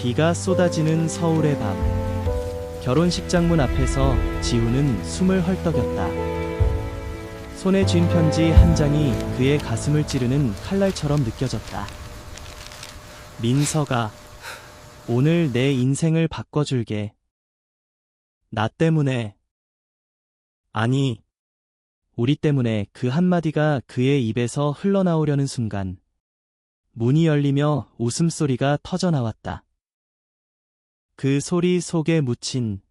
비가 쏟아지는 서울의 밤. 결혼식장 문 앞에서 지우는 숨을 헐떡였다. 손에 쥔 편지 한 장이 그의 가슴을 찌르는 칼날처럼 느껴졌다. 민서가, 오늘 내 인생을 바꿔줄게. 나 때문에. 아니, 우리 때문에. 그 한마디가 그의 입에서 흘러나오려는 순간 문이 열리며 웃음소리가 터져나왔다. 그 소리 속에 묻힌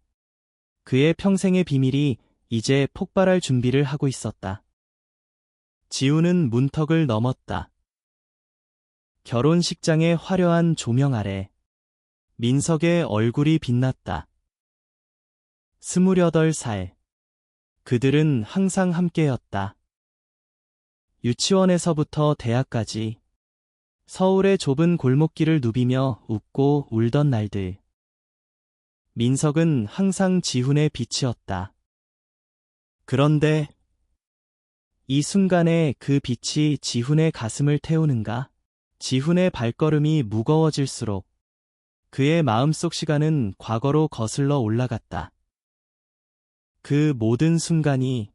그의 평생의 비밀이 이제 폭발할 준비를 하고 있었다. 지우는 문턱을 넘었다. 결혼식장의 화려한 조명 아래 민석의 얼굴이 빛났다. 28살. 그들은 항상 함께였다. 유치원에서부터 대학까지 서울의 좁은 골목길을 누비며 웃고 울던 날들. 민석은 항상 지훈의 빛이었다. 그런데 이 순간에 그 빛이 지훈의 가슴을 태우는가? 지훈의 발걸음이 무거워질수록 그의 마음속 시간은 과거로 거슬러 올라갔다. 그 모든 순간이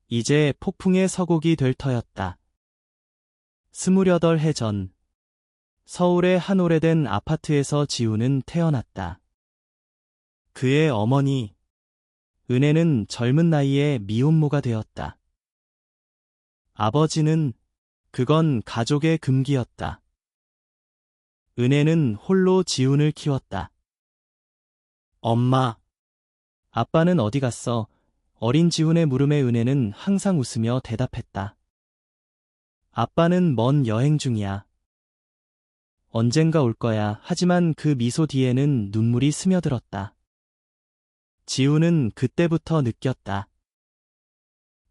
이제 폭풍의 서곡이 될 터였다. 28해 전 서울의 한 오래된 아파트에서 지우는 태어났다. 그의 어머니 은혜는 젊은 나이에 미혼모가 되었다. 아버지는 그건 가족의 금기였다. 은혜는 홀로 지훈을 키웠다. 엄마, 아빠는 어디 갔어? 어린 지훈의 물음에 은혜는 항상 웃으며 대답했다. 아빠는 먼 여행 중이야. 언젠가 올 거야. 하지만 그 미소 뒤에는 눈물이 스며들었다. 지훈은 그때부터 느꼈다.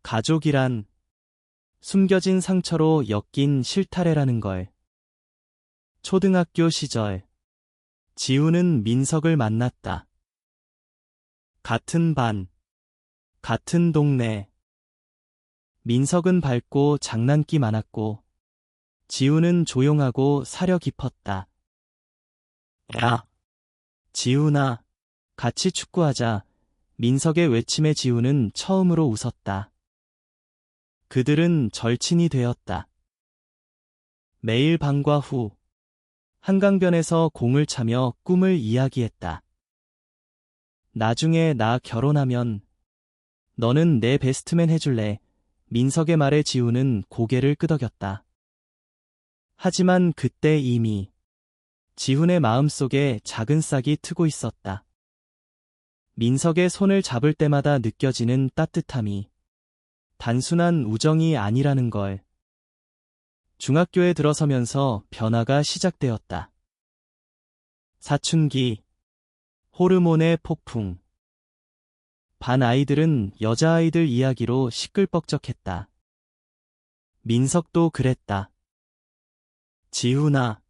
가족이란 숨겨진 상처로 엮인 실타래라는 걸. 초등학교 시절 지훈은 민석을 만났다. 같은 반, 같은 동네. 민석은 밝고 장난기 많았고 지훈은 조용하고 사려 깊었다. 야, 지훈아, 같이 축구하자. 민석의 외침에 지훈은 처음으로 웃었다. 그들은 절친이 되었다. 매일 방과 후 한강변에서 공을 차며 꿈을 이야기했다. 나중에 나 결혼하면 너는 내 베스트맨 해줄래? 민석의 말에 지우는 고개를 끄덕였다. 하지만 그때 이미 지훈의 마음속에 작은 싹이 트고 있었다. 민석의 손을 잡을 때마다 느껴지는 따뜻함이 단순한 우정이 아니라는 걸. 중학교에 들어서면서 변화가 시작되었다. 사춘기, 호르몬의 폭풍. 반 아이들은 여자아이들 이야기로 시끌벅적했다. 민석도 그랬다. 지훈아,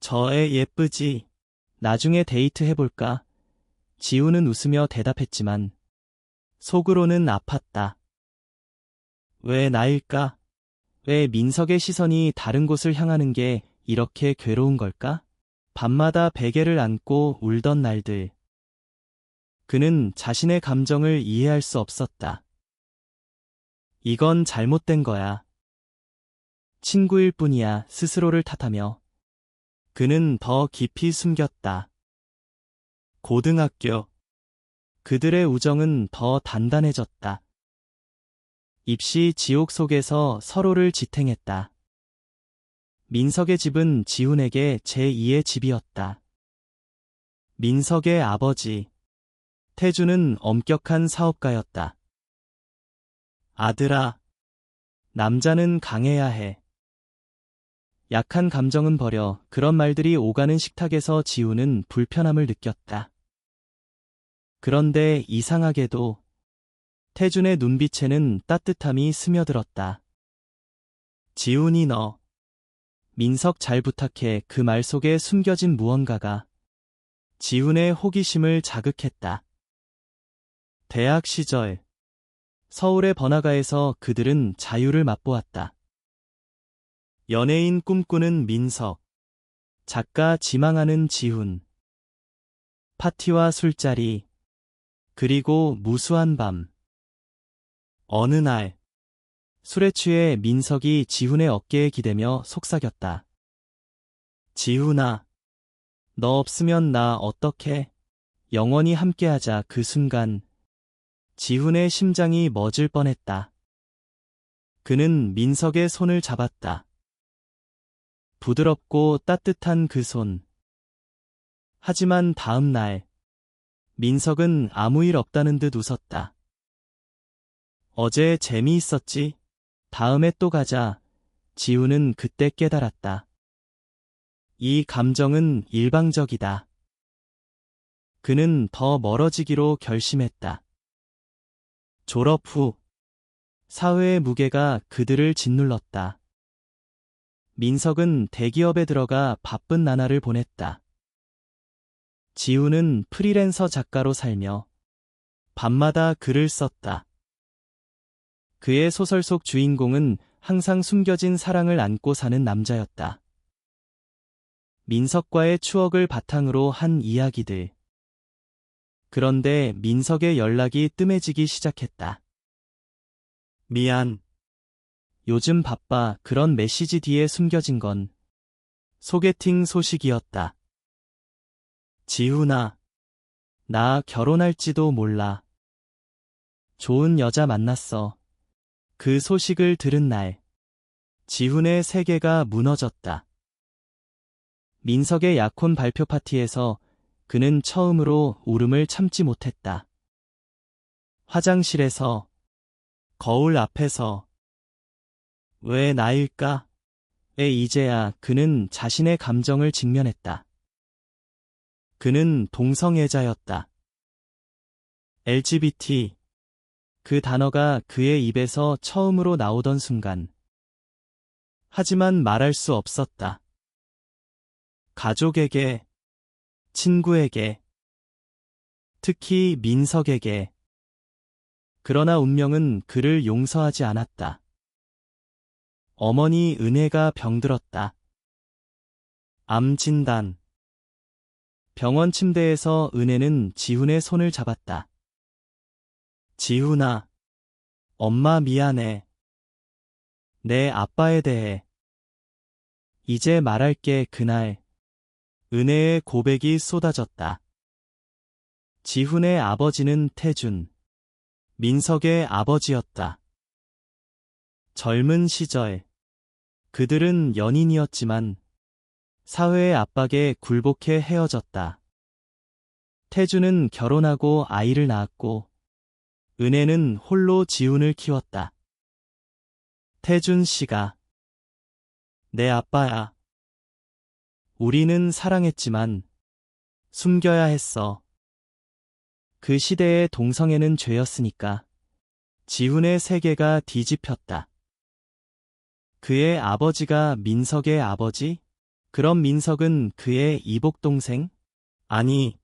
저 애 예쁘지? 나중에 데이트 해볼까? 지훈은 웃으며 대답했지만 속으로는 아팠다. 왜 나일까? 왜 민석의 시선이 다른 곳을 향하는 게 이렇게 괴로운 걸까? 밤마다 베개를 안고 울던 날들. 그는 자신의 감정을 이해할 수 없었다. 이건 잘못된 거야. 친구일 뿐이야. 스스로를 탓하며 그는 더 깊이 숨겼다. 고등학교. 그들의 우정은 더 단단해졌다. 입시 지옥 속에서 서로를 지탱했다. 민석의 집은 지훈에게 제2의 집이었다. 민석의 아버지 태주는 엄격한 사업가였다. 아들아, 남자는 강해야 해. 약한 감정은 버려. 그런 말들이 오가는 식탁에서 지우는 불편함을 느꼈다. 그런데 이상하게도 태준의 눈빛에는 따뜻함이 스며들었다. 지훈이 너. 민석 잘 부탁해. 그 말 속에 숨겨진 무언가가 지훈의 호기심을 자극했다. 대학 시절 서울의 번화가에서 그들은 자유를 맛보았다. 연예인 꿈꾸는 민석, 작가 지망하는 지훈. 파티와 술자리. 그리고 무수한 밤. 어느 날, 술에 취해 민석이 지훈의 어깨에 기대며 속삭였다. 지훈아, 너 없으면 나 어떡해? 영원히 함께하자. 그 순간, 지훈의 심장이 멎을 뻔했다. 그는 민석의 손을 잡았다. 부드럽고 따뜻한 그 손. 하지만 다음 날, 민석은 아무 일 없다는 듯 웃었다. 어제 재미있었지? 다음에 또 가자. 지훈은 그때 깨달았다. 이 감정은 일방적이다. 그는 더 멀어지기로 결심했다. 졸업 후, 사회의 무게가 그들을 짓눌렀다. 민석은 대기업에 들어가 바쁜 나날을 보냈다. 지훈은 프리랜서 작가로 살며 밤마다 글을 썼다. 그의 소설 속 주인공은 항상 숨겨진 사랑을 안고 사는 남자였다. 민석과의 추억을 바탕으로 한 이야기들. 그런데 민석의 연락이 뜸해지기 시작했다. 미안. 요즘 바빠. 그런 메시지 뒤에 숨겨진 건 소개팅 소식이었다. 지훈아, 나 결혼할지도 몰라. 좋은 여자 만났어. 그 소식을 들은 날, 지훈의 세계가 무너졌다. 민석의 약혼 발표 파티에서 그는 처음으로 울음을 참지 못했다. 화장실에서, 거울 앞에서. 왜 나일까? 이제야 그는 자신의 감정을 직면했다. 그는 동성애자였다. LGBT. 그 단어가 그의 입에서 처음으로 나오던 순간. 하지만 말할 수 없었다. 가족에게, 친구에게, 특히 민석에게. 그러나 운명은 그를 용서하지 않았다. 어머니 은혜가 병들었다. 암 진단. 병원 침대에서 은혜는 지훈의 손을 잡았다. 지훈아, 엄마 미안해. 내 아빠에 대해. 이제 말할게. 그날, 은혜의 고백이 쏟아졌다. 지훈의 아버지는 태준, 민석의 아버지였다. 젊은 시절, 그들은 연인이었지만 사회의 압박에 굴복해 헤어졌다. 태준은 결혼하고 아이를 낳았고 은혜는 홀로 지훈을 키웠다. 태준 씨가 내 아빠야. 우리는 사랑했지만 숨겨야 했어. 그 시대의 동성애는 죄였으니까. 지훈의 세계가 뒤집혔다. 그의 아버지가 민석의 아버지? 그럼 민석은 그의 이복동생? 아니,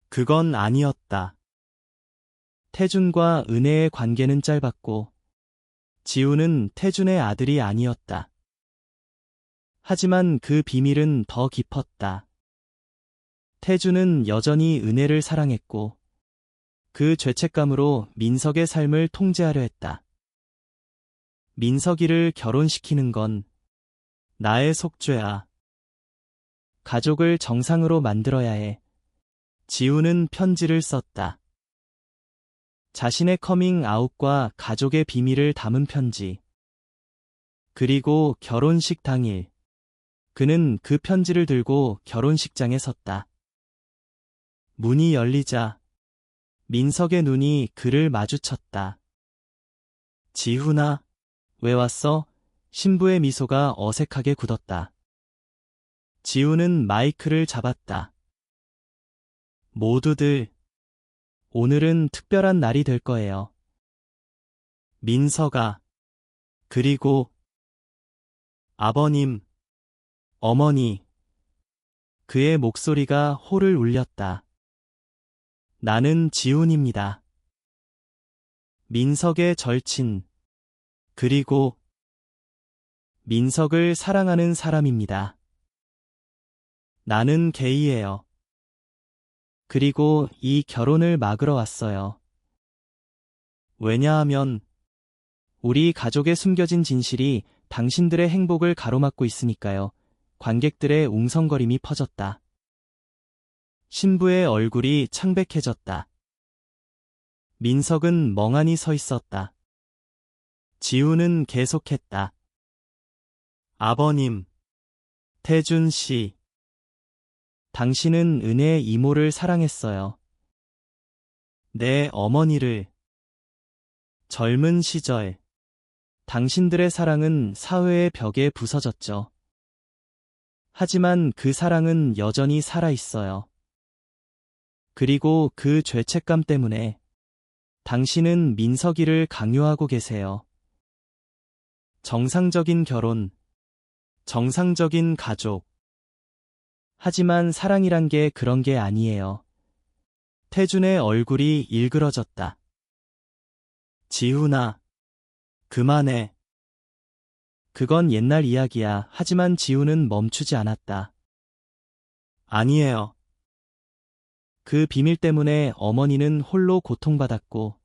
그건 아니었다. 태준과 은혜의 관계는 짧았고, 지훈은 태준의 아들이 아니었다. 하지만 그 비밀은 더 깊었다. 태준은 여전히 은혜를 사랑했고, 그 죄책감으로 민석의 삶을 통제하려 했다. 민석이를 결혼시키는 건 나의 속죄야. 가족을 정상으로 만들어야 해. 지훈은 편지를 썼다. 자신의 커밍 아웃과 가족의 비밀을 담은 편지. 그리고 결혼식 당일, 그는 그 편지를 들고 결혼식장에 섰다. 문이 열리자 민석의 눈이 그를 마주쳤다. 지훈아, 왜 왔어? 신부의 미소가 어색하게 굳었다. 지훈은 마이크를 잡았다. 모두들, 오늘은 특별한 날이 될 거예요. 민석아, 그리고 아버님, 어머니. 그의 목소리가 호를 울렸다. 나는 지훈입니다. 민석의 절친, 그리고 민석을 사랑하는 사람입니다. 나는 게이예요. 그리고 이 결혼을 막으러 왔어요. 왜냐하면 우리 가족의 숨겨진 진실이 당신들의 행복을 가로막고 있으니까요. 관객들의 웅성거림이 퍼졌다. 신부의 얼굴이 창백해졌다. 민석은 멍하니 서 있었다. 지우는 계속했다. 아버님, 태준 씨, 당신은 은혜의 이모를 사랑했어요. 내 어머니를. 젊은 시절, 당신들의 사랑은 사회의 벽에 부서졌죠. 하지만 그 사랑은 여전히 살아있어요. 그리고 그 죄책감 때문에 당신은 민석이를 강요하고 계세요. 정상적인 결혼, 정상적인 가족. 하지만 사랑이란 게 그런 게 아니에요. 태준의 얼굴이 일그러졌다. 지훈아, 그만해. 그건 옛날 이야기야. 하지만 지훈은 멈추지 않았다. 아니에요. 그 비밀 때문에 어머니는 홀로 고통받았고,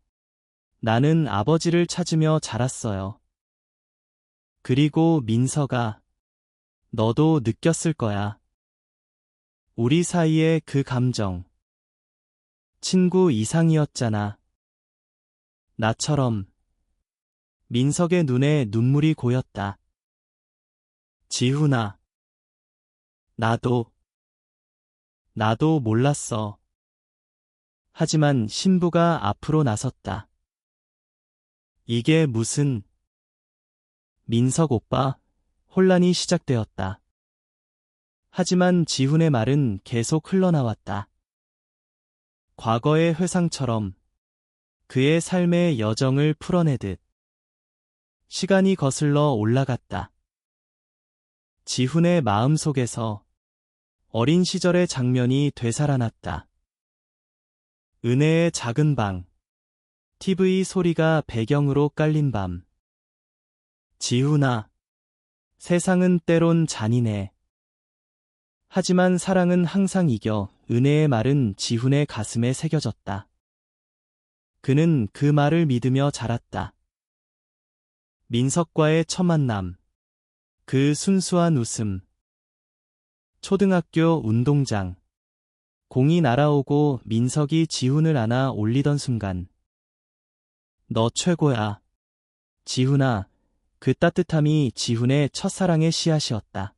나는 아버지를 찾으며 자랐어요. 그리고 민서가, 너도 느꼈을 거야. 우리 사이의 그 감정. 친구 이상이었잖아. 나처럼. 민석의 눈에 눈물이 고였다. 지훈아. 나도 몰랐어. 하지만 신부가 앞으로 나섰다. 이게 무슨... 민석 오빠, 혼란이 시작되었다. 하지만 지훈의 말은 계속 흘러나왔다. 과거의 회상처럼 그의 삶의 여정을 풀어내듯 시간이 거슬러 올라갔다. 지훈의 마음속에서 어린 시절의 장면이 되살아났다. 은혜의 작은 방, TV 소리가 배경으로 깔린 밤. 지훈아, 세상은 때론 잔인해. 하지만 사랑은 항상 이겨. 은혜의 말은 지훈의 가슴에 새겨졌다. 그는 그 말을 믿으며 자랐다. 민석과의 첫 만남, 그 순수한 웃음. 초등학교 운동장. 공이 날아오고 민석이 지훈을 안아 올리던 순간. 너 최고야. 지훈아. 그 따뜻함이 지훈의 첫사랑의 씨앗이었다.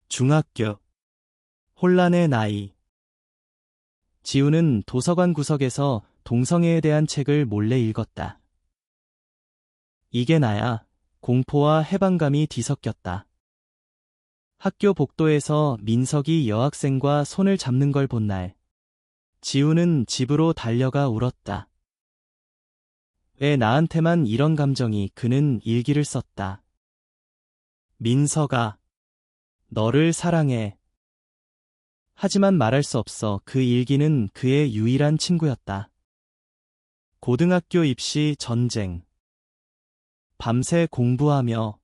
중학교. 혼란의 나이. 지훈은 도서관 구석에서 동성애에 대한 책을 몰래 읽었다. 이게 나야. 공포와 해방감이 뒤섞였다. 학교 복도에서 민석이 여학생과 손을 잡는 걸 본 날, 지훈은 집으로 달려가 울었다. 왜 나한테만 이런 감정이. 그는 일기를 썼다. 민석아, 너를 사랑해. 하지만 말할 수 없어. 그 일기는 그의 유일한 친구였다. 고등학교 입시 전쟁. 밤새 공부하며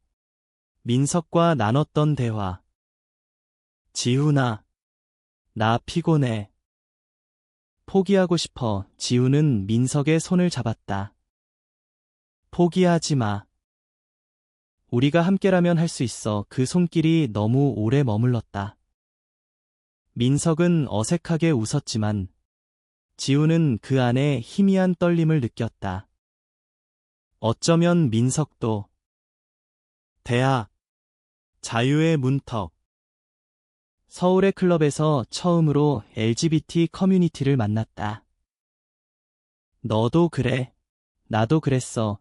민석과 나눴던 대화. 지훈아, 나 피곤해. 포기하고 싶어. 지훈은 민석의 손을 잡았다. 포기하지 마. 우리가 함께라면 할 수 있어. 그 손길이 너무 오래 머물렀다. 민석은 어색하게 웃었지만 지훈은 그 안에 희미한 떨림을 느꼈다. 어쩌면 민석도 대학, 자유의 문턱. 서울의 클럽에서 처음으로 LGBT 커뮤니티를 만났다. 너도 그래. 나도 그랬어.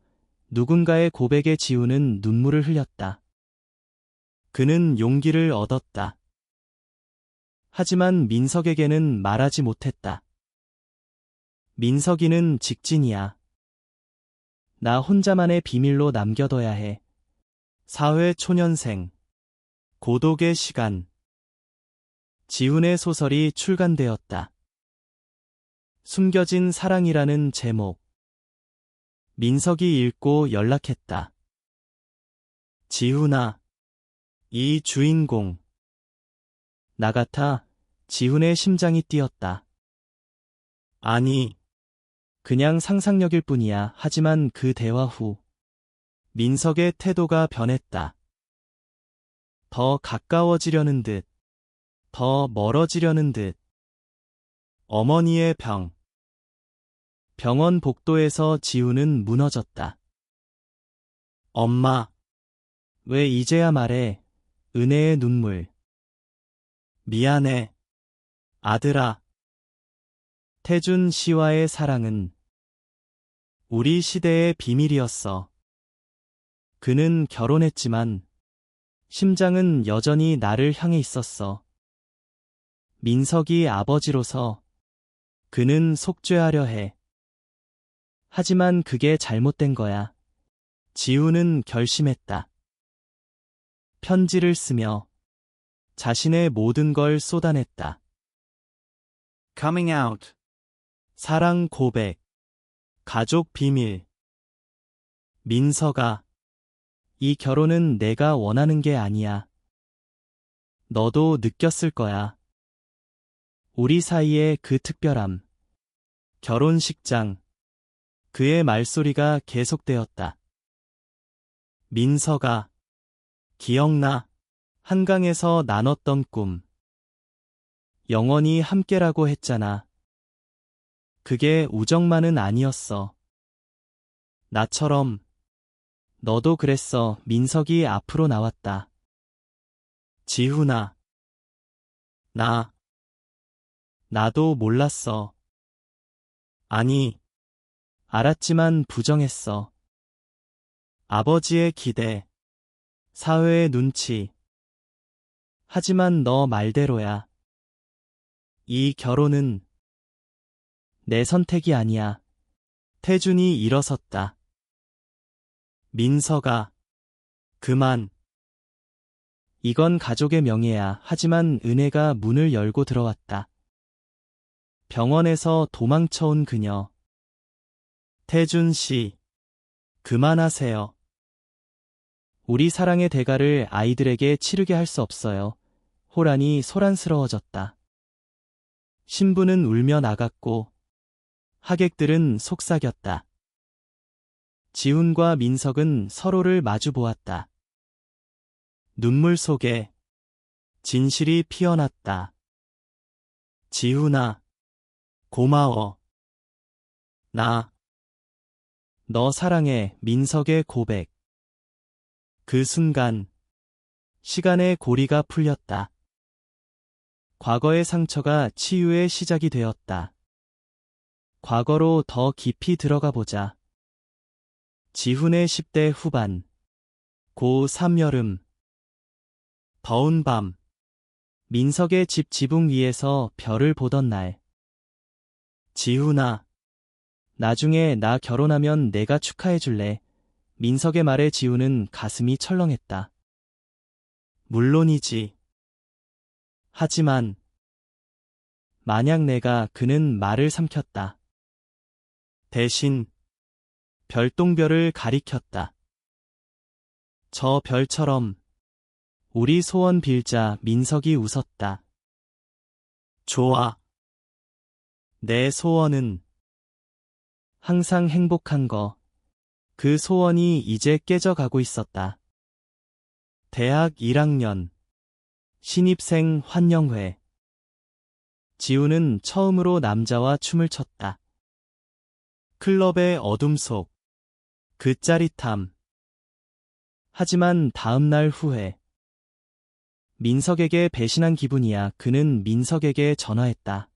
누군가의 고백에 지훈은 눈물을 흘렸다. 그는 용기를 얻었다. 하지만 민석에게는 말하지 못했다. 민석이는 직진이야. 나 혼자만의 비밀로 남겨둬야 해. 사회 초년생. 고독의 시간. 지훈의 소설이 출간되었다. 숨겨진 사랑이라는 제목. 민석이 읽고 연락했다. 지훈아, 이 주인공. 나 같아 지훈의 심장이 뛰었다. 아니, 그냥 상상력일 뿐이야. 하지만 그 대화 후 민석의 태도가 변했다. 더 가까워지려는 듯, 더 멀어지려는 듯. 어머니의 병원 복도에서 지훈은 무너졌다. 엄마, 왜 이제야 말해? 은혜의 눈물. 미안해, 아들아. 태준 씨와의 사랑은 우리 시대의 비밀이었어. 그는 결혼했지만 심장은 여전히 나를 향해 있었어. 민석이 아버지로서 그는 속죄하려 해. 하지만 그게 잘못된 거야. 지훈은 결심했다. 편지를 쓰며 자신의 모든 걸 쏟아냈다. Coming out. 사랑 고백. 가족 비밀. 민석아, 이 결혼은 내가 원하는 게 아니야. 너도 느꼈을 거야. 우리 사이의 그 특별함. 결혼식장. 그의 말소리가 계속되었다. 민석아, 기억나? 한강에서 나눴던 꿈. 영원히 함께라고 했잖아. 그게 우정만은 아니었어. 나처럼 너도 그랬어. 민석이 앞으로 나왔다. 지훈아, 나도 몰랐어. 아니, 알았지만 부정했어. 아버지의 기대, 사회의 눈치. 하지만 너 말대로야. 이 결혼은 내 선택이 아니야. 태준이 일어섰다. 민석아, 그만. 이건 가족의 명예야. 하지만 은혜가 문을 열고 들어왔다. 병원에서 도망쳐온 그녀. 태준 씨, 그만하세요. 우리 사랑의 대가를 아이들에게 치르게 할 수 없어요. 호란이 소란스러워졌다. 신부는 울며 나갔고 하객들은 속삭였다. 지훈과 민석은 서로를 마주 보았다. 눈물 속에 진실이 피어났다. 지훈아, 고마워. 너 사랑해. 민석의 고백. 그 순간 시간의 고리가 풀렸다. 과거의 상처가 치유의 시작이 되었다. 과거로 더 깊이 들어가 보자. 지훈의 10대 후반. 고3 여름. 더운 밤. 민석의 집 지붕 위에서 별을 보던 날. 지훈아, 나중에 나 결혼하면 내가 축하해줄래. 민석의 말에 지훈은 가슴이 철렁했다. 물론이지. 하지만 만약 그는 말을 삼켰다. 대신 별똥별을 가리켰다. 저 별처럼 우리 소원 빌자. 민석이 웃었다. 좋아. 내 소원은 항상 행복한 거. 그 소원이 이제 깨져가고 있었다. 대학 1학년. 신입생 환영회. 지훈은 처음으로 남자와 춤을 췄다. 클럽의 어둠 속. 그 짜릿함. 하지만 다음 날 후회. 민석에게 배신한 기분이야. 그는 민석에게 전화했다.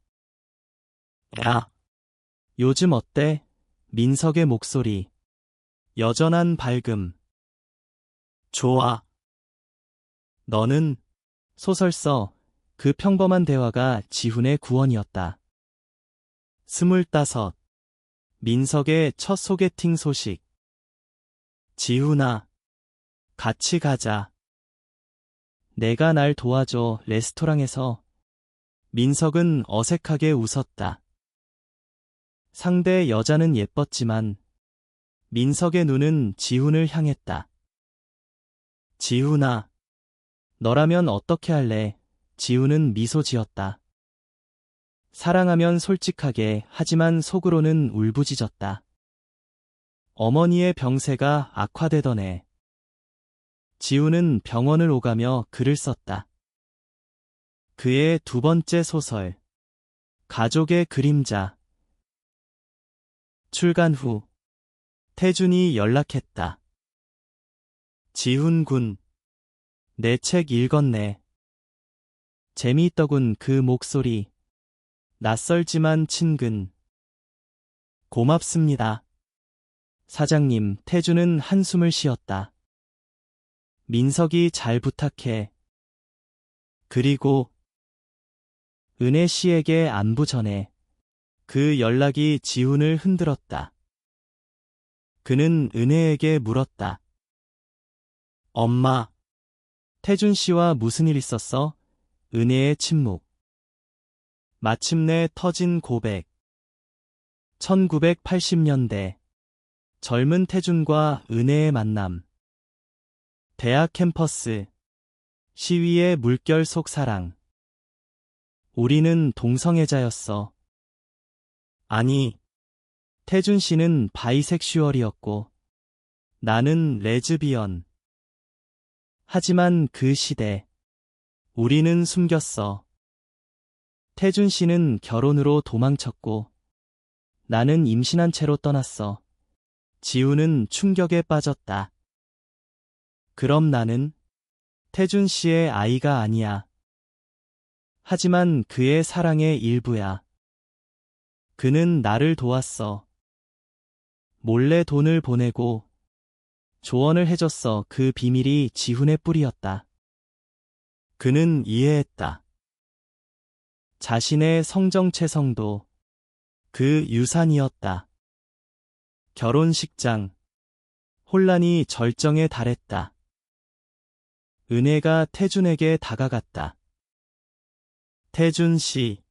야, 요즘 어때? 민석의 목소리. 여전한 밝음. 좋아. 너는? 소설 써. 그 평범한 대화가 지훈의 구원이었다. 25. 민석의 첫 소개팅 소식. 지훈아, 같이 가자. 내가 날 도와줘. 레스토랑에서. 민석은 어색하게 웃었다. 상대 여자는 예뻤지만 민석의 눈은 지훈을 향했다. 지훈아, 너라면 어떻게 할래? 지우는 미소 지었다. 사랑하면 솔직하게, 하지만 속으로는 울부짖었다. 어머니의 병세가 악화되더네. 지우는 병원을 오가며 글을 썼다. 그의 두 번째 소설, 가족의 그림자. 출간 후 태준이 연락했다. 지훈 군, 내 책 읽었네. 재미있더군. 그 목소리. 낯설지만 친근. 고맙습니다. 사장님. 태준은 한숨을 쉬었다. 민석이 잘 부탁해. 그리고 은혜 씨에게 안부 전해. 그 연락이 지훈을 흔들었다. 그는 은혜에게 물었다. 엄마, 태준 씨와 무슨 일 있었어? 은혜의 침묵. 마침내 터진 고백. 1980년대. 젊은 태준과 은혜의 만남. 대학 캠퍼스. 시위의 물결 속 사랑. 우리는 동성애자였어. 아니, 태준 씨는 바이섹슈얼이었고, 나는 레즈비언. 하지만 그 시대, 우리는 숨겼어. 태준 씨는 결혼으로 도망쳤고, 나는 임신한 채로 떠났어. 지우는 충격에 빠졌다. 그럼 나는 태준 씨의 아이가 아니야. 하지만 그의 사랑의 일부야. 그는 나를 도왔어. 몰래 돈을 보내고 조언을 해줬어. 그 비밀이 지훈의 뿌리였다. 그는 이해했다. 자신의 성정체성도 그 유산이었다. 결혼식장. 혼란이 절정에 달했다. 은혜가 태준에게 다가갔다. 태준 씨,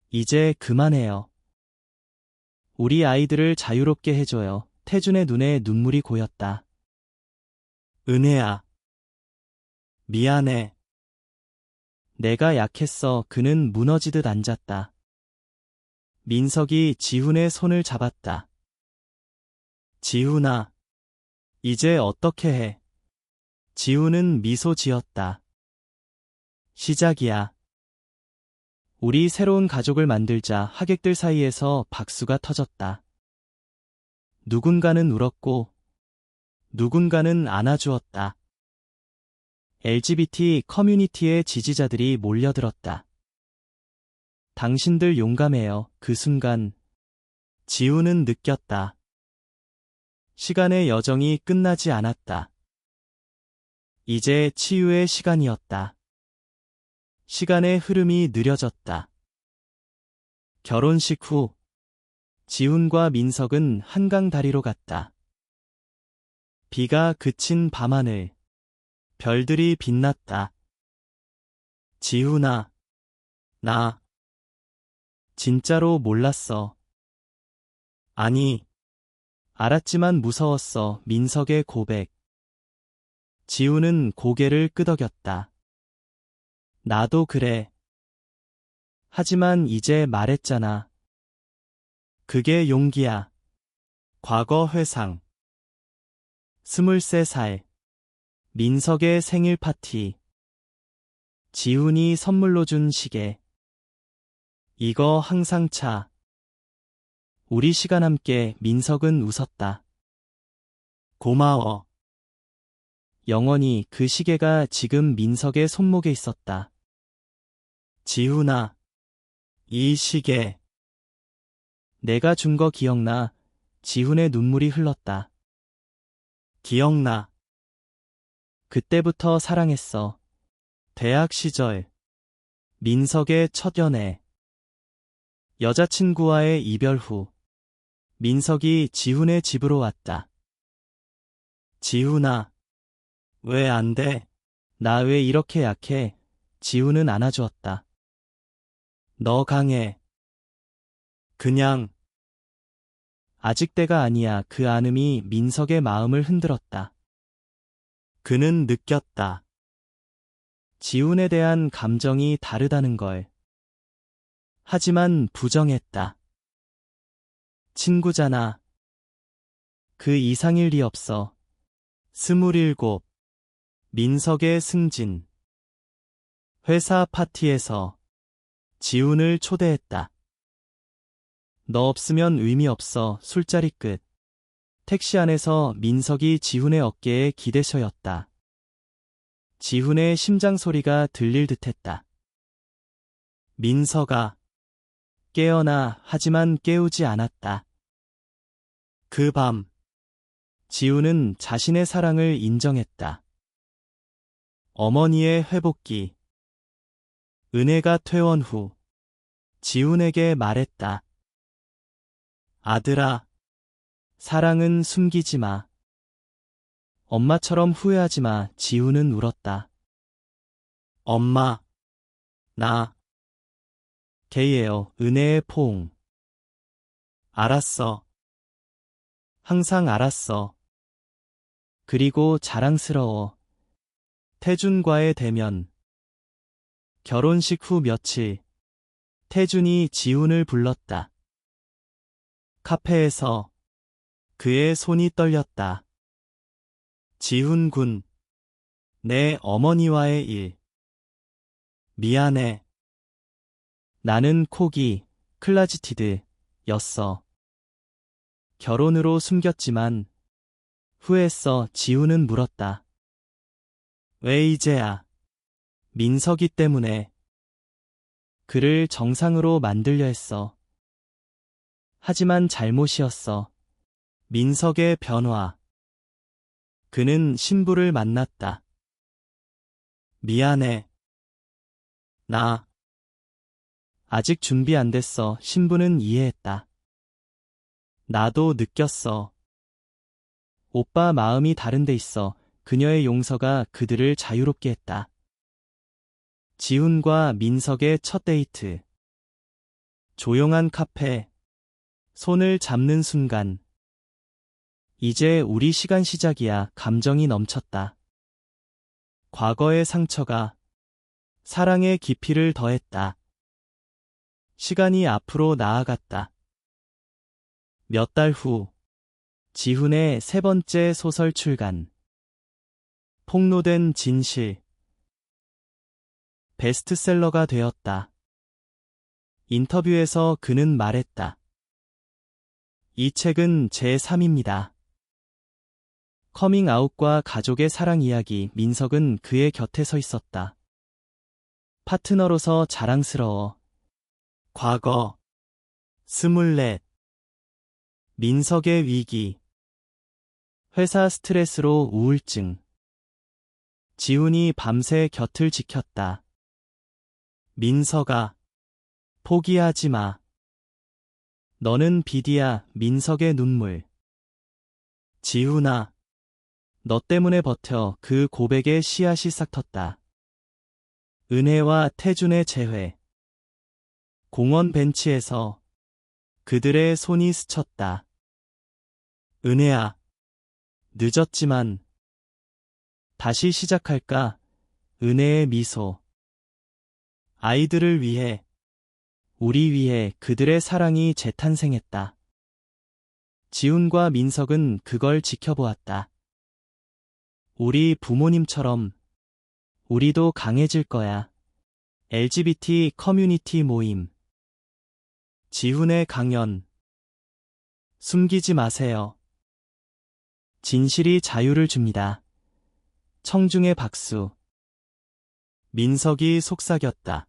이제 그만해요. 우리 아이들을 자유롭게 해줘요. 태준의 눈에 눈물이 고였다. 은혜야, 미안해. 내가 약했어. 그는 무너지듯 앉았다. 민석이 지훈의 손을 잡았다. 지훈아, 이제 어떻게 해? 지훈은 미소 지었다. 시작이야. 우리 새로운 가족을 만들자. 하객들 사이에서 박수가 터졌다. 누군가는 울었고, 누군가는 안아주었다. LGBT 커뮤니티의 지지자들이 몰려들었다. 당신들 용감해요. 그 순간, 지훈은 느꼈다. 시간의 여정이 끝나지 않았다. 이제 치유의 시간이었다. 시간의 흐름이 느려졌다. 결혼식 후, 지훈과 민석은 한강 다리로 갔다. 비가 그친 밤하늘, 별들이 빛났다. 지훈아, 나 진짜로 몰랐어. 아니, 알았지만 무서웠어. 민석의 고백. 지훈은 고개를 끄덕였다. 나도 그래. 하지만 이제 말했잖아. 그게 용기야. 과거 회상. 23살. 민석의 생일 파티. 지훈이 선물로 준 시계. 이거 항상 차. 우리 시간 함께. 민석은 웃었다. 고마워. 영원히. 그 시계가 지금 민석의 손목에 있었다. 지훈아, 이 시계. 내가 준 거 기억나? 지훈의 눈물이 흘렀다. 기억나. 그때부터 사랑했어. 대학 시절. 민석의 첫 연애. 여자친구와의 이별 후. 민석이 지훈의 집으로 왔다. 지훈아, 왜 안 돼? 나 왜 이렇게 약해? 지훈은 안아주었다. 너 강해. 그냥. 아직 때가 아니야. 그 안음이 민석의 마음을 흔들었다. 그는 느꼈다. 지훈에 대한 감정이 다르다는 걸. 하지만 부정했다. 친구잖아. 그 이상일 리 없어. 27. 민석의 승진. 회사 파티에서 지훈을 초대했다. 너 없으면 의미 없어. 술자리 끝. 택시 안에서 민석이 지훈의 어깨에 기대셔였다. 지훈의 심장 소리가 들릴 듯했다. 민석아. 깨어나. 하지만 깨우지 않았다. 그 밤 지훈은 자신의 사랑을 인정했다. 어머니의 회복기. 은혜가 퇴원 후 지훈에게 말했다. 아들아, 사랑은 숨기지 마. 엄마처럼 후회하지 마. 지훈은 울었다. 엄마, 나 게이예요. 은혜의 포옹. 알았어. 항상 알았어. 그리고 자랑스러워. 태준과의 대면. 결혼식 후 며칠, 태준이 지훈을 불렀다. 카페에서 그의 손이 떨렸다. 지훈 군, 내 어머니와의 일. 미안해. 나는 코기, 클라지티드 였어. 결혼으로 숨겼지만 후회했어. 지훈은 물었다. 왜 이제야? 민석이 때문에. 그를 정상으로 만들려 했어. 하지만 잘못이었어. 민석의 변화. 그는 신부를 만났다. 미안해. 나 아직 준비 안 됐어. 신부는 이해했다. 나도 느꼈어. 오빠 마음이 다른 데 있어. 그녀의 용서가 그들을 자유롭게 했다. 지훈과 민석의 첫 데이트. 조용한 카페. 손을 잡는 순간. 이제 우리 시간 시작이야. 감정이 넘쳤다. 과거의 상처가 사랑의 깊이를 더했다. 시간이 앞으로 나아갔다. 몇 달 후, 지훈의 세 번째 소설 출간. 폭로된 진실. 베스트셀러가 되었다. 인터뷰에서 그는 말했다. 이 책은 제3입니다. 커밍아웃과 가족의 사랑 이야기. 민석은 그의 곁에 서 있었다. 파트너로서 자랑스러워. 과거. 24. 민석의 위기. 회사 스트레스로 우울증. 지훈이 밤새 곁을 지켰다. 민석아, 포기하지 마. 너는 비디야. 민석의 눈물. 지훈아, 너 때문에 버텨. 그 고백에 씨앗이 싹 텄다. 은혜와 태준의 재회. 공원 벤치에서 그들의 손이 스쳤다. 은혜야, 늦었지만 다시 시작할까? 은혜의 미소. 아이들을 위해, 우리 위해 그들의 사랑이 재탄생했다. 지훈과 민석은 그걸 지켜보았다. 우리 부모님처럼 우리도 강해질 거야. LGBT 커뮤니티 모임. 지훈의 강연. 숨기지 마세요. 진실이 자유를 줍니다. 청중의 박수. 민석이 속삭였다.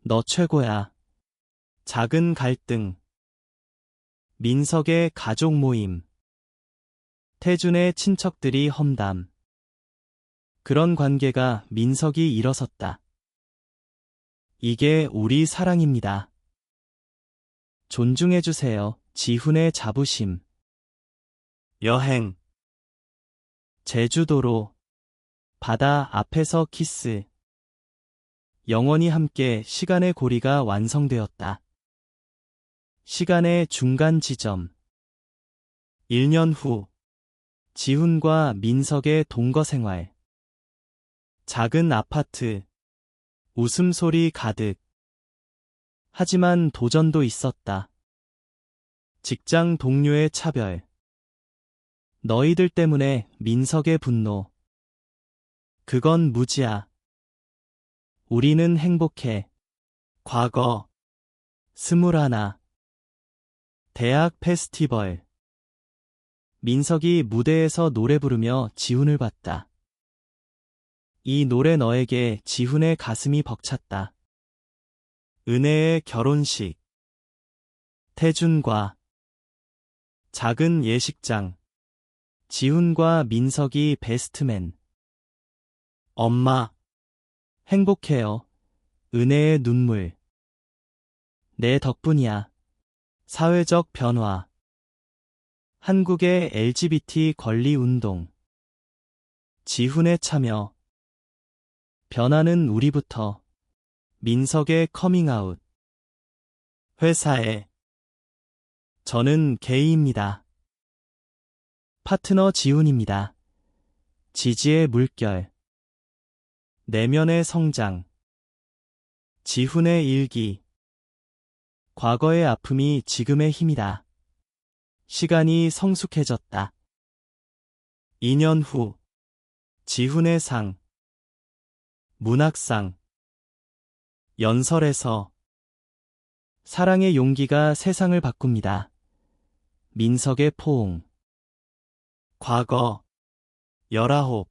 너 최고야. 작은 갈등. 민석의 가족 모임. 태준의 친척들이 험담. 그런 관계가 민석이 일어섰다. 이게 우리 사랑입니다. 존중해주세요. 지훈의 자부심. 여행. 제주도로. 바다 앞에서 키스. 영원히 함께. 시간의 고리가 완성되었다. 시간의 중간 지점. 1년 후. 지훈과 민석의 동거 생활. 작은 아파트, 웃음소리 가득. 하지만 도전도 있었다. 직장 동료의 차별. 너희들 때문에 민석의 분노. 그건 무지야. 우리는 행복해. 과거. 21. 대학 페스티벌. 민석이 무대에서 노래 부르며 지훈을 봤다. 이 노래 너에게. 지훈의 가슴이 벅찼다. 은혜의 결혼식. 태준과 작은 예식장. 지훈과 민석이 베스트맨. 엄마. 행복해요. 은혜의 눈물. 내 덕분이야. 사회적 변화. 한국의 LGBT 권리 운동. 지훈의 참여. 변화는 우리부터. 민석의 커밍아웃. 회사에. 저는 게이입니다. 파트너 지훈입니다. 지지의 물결. 내면의 성장. 지훈의 일기. 과거의 아픔이 지금의 힘이다. 시간이 성숙해졌다. 2년 후. 지훈의 상. 문학상. 연설에서. 사랑의 용기가 세상을 바꿉니다. 민석의 포옹. 과거. 19.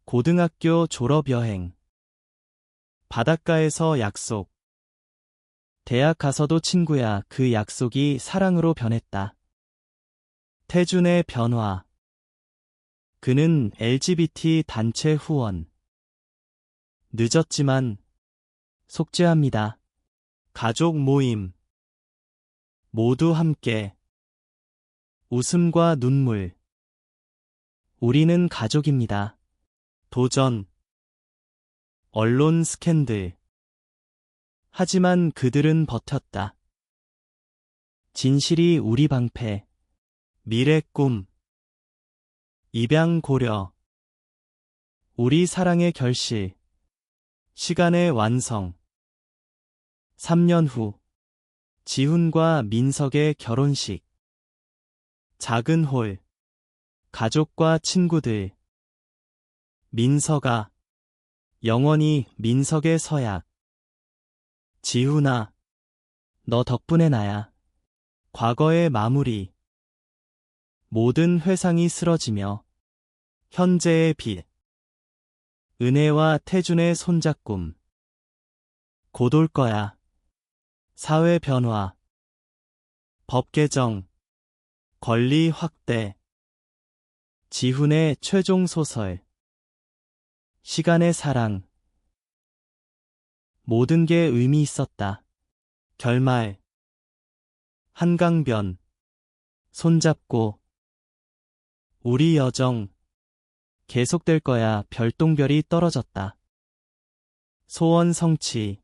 고등학교 졸업여행. 바닷가에서 약속. 대학 가서도 친구야. 그 약속이 사랑으로 변했다. 태준의 변화. 그는 LGBT 단체 후원. 늦었지만 속죄합니다. 가족 모임. 모두 함께. 웃음과 눈물. 우리는 가족입니다. 도전. 언론 스캔들. 하지만 그들은 버텼다. 진실이 우리 방패. 미래 꿈. 입양 고려. 우리 사랑의 결실. 시간의 완성. 3년 후. 지훈과 민석의 결혼식. 작은 홀. 가족과 친구들. 민석아. 영원히 민석의 서약. 지훈아. 너 덕분에 나야. 과거의 마무리. 모든 회상이 쓰러지며 현재의 빛. 은혜와 태준의 손잡꿈. 곧 올 거야. 사회 변화. 법 개정. 권리 확대. 지훈의 최종 소설. 시간의 사랑. 모든 게 의미 있었다. 결말. 한강변. 손잡고. 우리 여정. 계속될 거야. 별똥별이 떨어졌다. 소원 성취.